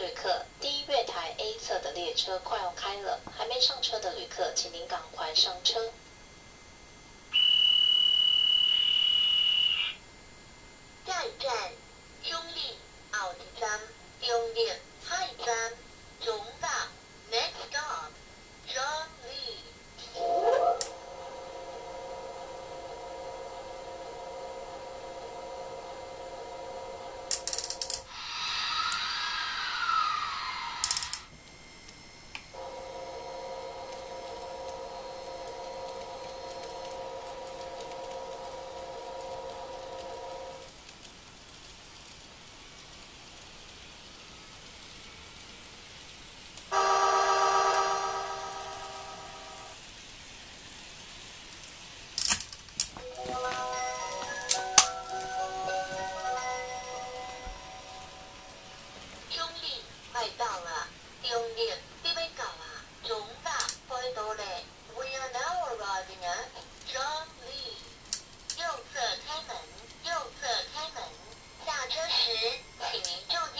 旅客，第一月台 A 侧的列车快要开了，还没上车的旅客，请您赶快上车。下一站，中立奥地站，中立下一站，中大 Next stop, John Lee。快到了，中立必须到啦，中大快到嘞。We are now arriving at John Lee。右侧开门，右侧开门。下车时，请您注意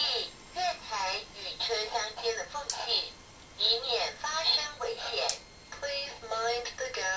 月台与车厢间的缝隙，以免发生危险。Please mind the gap